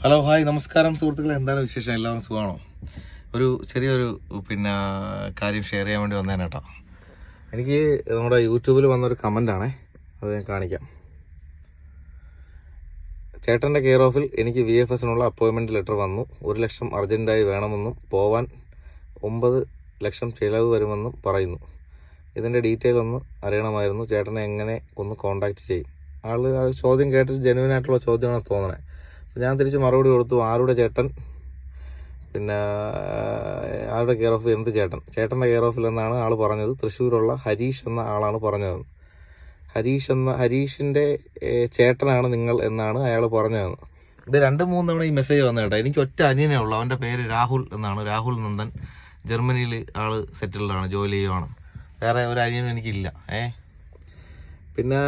Hello hi നമസ്കാരം സുഹൃത്തുക്കളെ, എന്താണ് വിശേഷം? എല്ലാവരും സുഖമാണോ? ഒരു ചെറിയൊരു കാര്യം ഷെയർ ചെയ്യാൻ വേണ്ടി വന്നേനെ കേട്ടോ. എനിക്ക് നമ്മുടെ യൂട്യൂബിൽ വന്നൊരു കമൻ്റാണേ, അത് ഞാൻ കാണിക്കാം. ചേട്ടൻ്റെ കെയർ ഓഫിൽ എനിക്ക് VFSനുള്ള അപ്പോയിൻമെൻറ്റ് ലെറ്റർ വന്നു. 1 ലക്ഷം അർജൻറ്റായി വേണമെന്നും പോവാൻ 9 ലക്ഷം ചിലവ് വരുമെന്നും പറയുന്നു. ഇതിൻ്റെ ഡീറ്റെയിൽ ഒന്ന് അറിയണമായിരുന്നു. ചേട്ടനെ എങ്ങനെ ഒന്ന് കോൺടാക്റ്റ് ചെയ്യും? ആൾ ചോദ്യം കേട്ടിട്ട് ജെനുവിൻ ആയിട്ടുള്ള ചോദ്യമാണ് തോന്നണേ. ഞാൻ തിരിച്ച് മറുപടി കൊടുത്തു. ആരുടെ ചേട്ടൻ? പിന്നെ ആരുടെ കെയർ ഓഫ്? എന്ത് ചേട്ടൻ? ചേട്ടൻ്റെ കെയർ ഓഫിൽ എന്നാണ് ആൾ പറഞ്ഞത്. തൃശ്ശൂരുള്ള ഹരീഷ് എന്ന ആളാണ് പറഞ്ഞത്. ഹരീഷിൻ്റെ ചേട്ടനാണ് നിങ്ങൾ എന്നാണ് അയാൾ പറഞ്ഞത്. ഇത് 2-3 തവണ ഈ മെസ്സേജ് വന്നു കേട്ടോ. എനിക്ക് ഒറ്റ അനിയനേ ഉള്ളൂ. അവൻ്റെ പേര് രാഹുൽ എന്നാണ്. രാഹുൽ നന്ദൻ. ജർമ്മനിയിൽ ആൾ സെറ്റിൽഡാണ്, ജോലി ചെയ്യുവാണ്. വേറെ ഒരു അനിയനും എനിക്കില്ല. പിന്നെ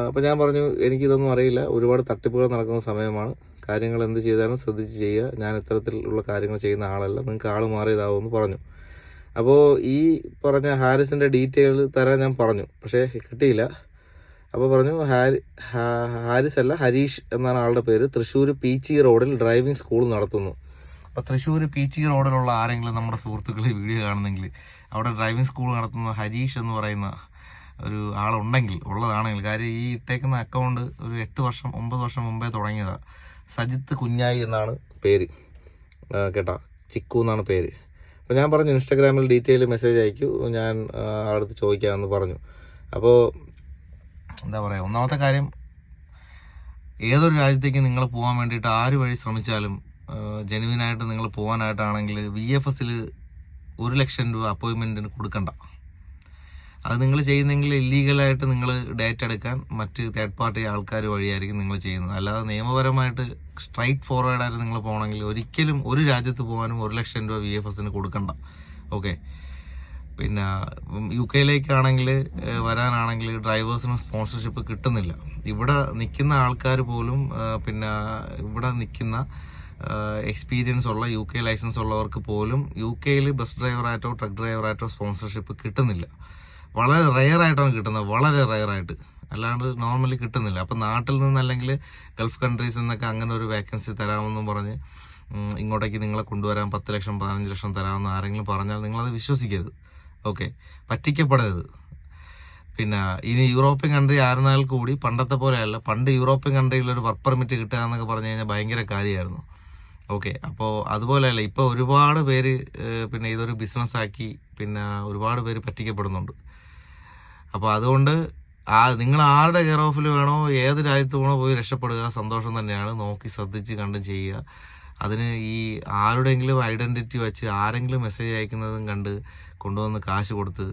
അപ്പോൾ ഞാൻ പറഞ്ഞു, എനിക്കിതൊന്നും അറിയില്ല, ഒരുപാട് തട്ടിപ്പുകൾ നടക്കുന്ന സമയമാണ്, കാര്യങ്ങൾ എന്ത് ചെയ്താലും ശ്രദ്ധിച്ച് ചെയ്യുക, ഞാൻ ഇത്തരത്തിലുള്ള കാര്യങ്ങൾ ചെയ്യുന്ന ആളല്ല, നിങ്ങൾക്ക് ആൾ മാറിയതാവുമെന്ന് പറഞ്ഞു. അപ്പോൾ ഈ പറഞ്ഞ ഹാരിസിൻ്റെ ഡീറ്റെയിൽ തരാൻ ഞാൻ പറഞ്ഞു, പക്ഷേ കിട്ടിയില്ല. അപ്പോൾ പറഞ്ഞു ഹാരിസ് അല്ല, ഹരീഷ് എന്നാണ് ആളുടെ പേര്. തൃശ്ശൂർ പീച്ചി റോഡിൽ ഡ്രൈവിംഗ് സ്കൂൾ നടത്തുന്നു. അപ്പോൾ തൃശ്ശൂർ പീച്ചി റോഡിലുള്ള ആരെങ്കിലും നമ്മുടെ സുഹൃത്തുക്കൾ വീഡിയോ കാണുന്നെങ്കിൽ, അവിടെ ഡ്രൈവിംഗ് സ്കൂൾ നടത്തുന്ന ഹരീഷ് എന്ന് പറയുന്ന ഒരു ഉള്ളതാണെങ്കിൽ, കാര്യം ഈ ഇട്ടേക്കുന്ന അക്കൗണ്ട് ഒരു 9 വർഷം മുമ്പേ തുടങ്ങിയതാണ്. സജിത്ത് കുഞ്ഞായി എന്നാണ് പേര് കേട്ടോ, ചിക്കു എന്നാണ് പേര്. അപ്പോൾ ഞാൻ പറഞ്ഞു ഇൻസ്റ്റാഗ്രാമിൽ ഡീറ്റെയിൽ മെസ്സേജ് അയക്കൂ, ഞാൻ അടുത്ത് ചോദിക്കാമെന്ന് പറഞ്ഞു. അപ്പോൾ എന്താ പറയുക, ഒന്നാമത്തെ കാര്യം, ഏതൊരു രാജ്യത്തേക്ക് നിങ്ങൾ പോകാൻ വേണ്ടിയിട്ട് ആര് വഴി ശ്രമിച്ചാലും ജെനുവിനായിട്ട് നിങ്ങൾ പോകാനായിട്ടാണെങ്കിൽ VFSൽ 1 ലക്ഷം രൂപ അപ്പോയിൻമെൻറ്റിന് കൊടുക്കണ്ട. അത് നിങ്ങൾ ചെയ്യുന്നെങ്കിൽ ഇല്ലീഗലായിട്ട് നിങ്ങൾ ഡേറ്റ എടുക്കാൻ മറ്റ് തേർഡ് പാർട്ടി ആൾക്കാർ വഴിയായിരിക്കും നിങ്ങൾ ചെയ്യുന്നത്. അല്ലാതെ നിയമപരമായിട്ട് സ്ട്രൈറ്റ് ഫോർവേഡായിട്ട് നിങ്ങൾ പോകണമെങ്കിൽ ഒരിക്കലും ഒരു രാജ്യത്ത് പോകാനും 1 ലക്ഷം രൂപ VFSന് കൊടുക്കണ്ട. ഓക്കെ. പിന്നെ UK വരാനാണെങ്കിൽ ഡ്രൈവേഴ്സിന് സ്പോൺസർഷിപ്പ് കിട്ടുന്നില്ല. ഇവിടെ നിൽക്കുന്ന ആൾക്കാർ പോലും പിന്നെ ഇവിടെ നിൽക്കുന്ന എക്സ്പീരിയൻസ് ഉള്ള UK ലൈസൻസ് ഉള്ളവർക്ക് പോലും UKയിൽ ബസ് ഡ്രൈവറായിട്ടോ ട്രക്ക് ഡ്രൈവറായിട്ടോ സ്പോൺസർഷിപ്പ് കിട്ടുന്നില്ല. വളരെ റെയറായിട്ടാണ് കിട്ടുന്നത്, വളരെ റെയറായിട്ട്, അല്ലാണ്ട് നോർമലി കിട്ടുന്നില്ല. അപ്പം നാട്ടിൽ നിന്ന് അല്ലെങ്കിൽ ഗൾഫ് കൺട്രീസിൽ നിന്നൊക്കെ അങ്ങനെ ഒരു വേക്കൻസി തരാമെന്നും പറഞ്ഞ് ഇങ്ങോട്ടേക്ക് നിങ്ങളെ കൊണ്ടുവരാൻ 10 ലക്ഷം 15 ലക്ഷം തരാമെന്ന് ആരെങ്കിലും പറഞ്ഞാൽ നിങ്ങളത് വിശ്വസിക്കരുത്. ഓക്കെ, പറ്റിക്കപ്പെടരുത്. പിന്നെ ഇനി യൂറോപ്യൻ കൺട്രി ആയിരുന്നാൽ കൂടി പണ്ടത്തെ പോലെയല്ല. പണ്ട് യൂറോപ്യൻ കൺട്രിയിൽ ഒരു വർക്ക് പെർമിറ്റ് കിട്ടുക എന്നൊക്കെ പറഞ്ഞു കഴിഞ്ഞാൽ ഭയങ്കര കാര്യമായിരുന്നു. ഓക്കെ, അപ്പോൾ അതുപോലെയല്ല, ഇപ്പോൾ ഒരുപാട് പേര് പിന്നെ ഇതൊരു ബിസിനസ്സാക്കി പിന്നെ ഒരുപാട് പേര് പറ്റിക്കപ്പെടുന്നുണ്ട്. അപ്പോൾ അതുകൊണ്ട് നിങ്ങൾ ആരുടെ കെയർ ഓഫിൽ വേണോ, ഏത് രാജ്യത്ത് വേണോ പോയി രക്ഷപ്പെടുക, സന്തോഷം തന്നെയാണ്. നോക്കി ശ്രദ്ധിച്ച് കണ്ടും ചെയ്യുക. അതിന് ഈ ആരുടെയെങ്കിലും ഐഡൻറ്റിറ്റി വെച്ച് ആരെങ്കിലും മെസ്സേജ് അയക്കുന്നതും കണ്ട് കൊണ്ടുവന്ന് കാശ് കൊടുത്ത്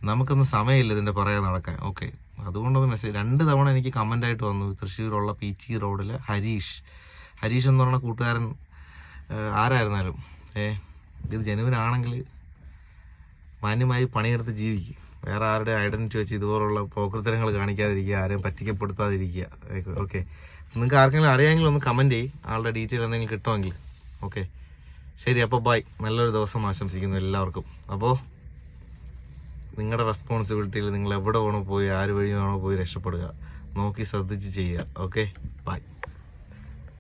നമുക്കൊന്നും സമയമില്ല ഇതിൻ്റെ പുറകെ നടക്കാൻ. ഓക്കെ, അതുകൊണ്ടൊന്ന് മെസ്സേജ് 2 തവണ എനിക്ക് കമൻ്റായിട്ട് വന്നു. തൃശ്ശൂരുള്ള പീച്ചി റോഡിലെ ഹരീഷ് എന്ന് പറഞ്ഞ കൂട്ടുകാരൻ ആരായിരുന്നാലും ഇത് ജനുവിനാണെങ്കിൽ മാന്യമായി പണിയെടുത്ത് ജീവിക്കും. വേറെ ആരുടെ ഐഡൻറ്റിറ്റി വെച്ച് ഇതുപോലുള്ള പോക്കൃത്തരങ്ങൾ കാണിക്കാതിരിക്കുക, ആരെയും പറ്റിക്കപ്പെടുത്താതിരിക്കുക. ഓക്കെ, നിങ്ങൾക്ക് ആർക്കെങ്കിലും അറിയാമെങ്കിൽ ഒന്ന് കമൻറ്റ് ചെയ്യും, ആളുടെ ഡീറ്റെയിൽ എന്തെങ്കിലും കിട്ടുമെങ്കിൽ. ഓക്കെ, ശരി, അപ്പോൾ ബൈ. നല്ലൊരു ദിവസം ആശംസിക്കുന്നു എല്ലാവർക്കും. അപ്പോൾ നിങ്ങളുടെ റെസ്പോൺസിബിലിറ്റിയിൽ നിങ്ങൾ എവിടെ വേണോ പോയി, ആര് വഴി വേണോ പോയി രക്ഷപ്പെടുക, നോക്കി ശ്രദ്ധിച്ച് ചെയ്യുക. Okay, by.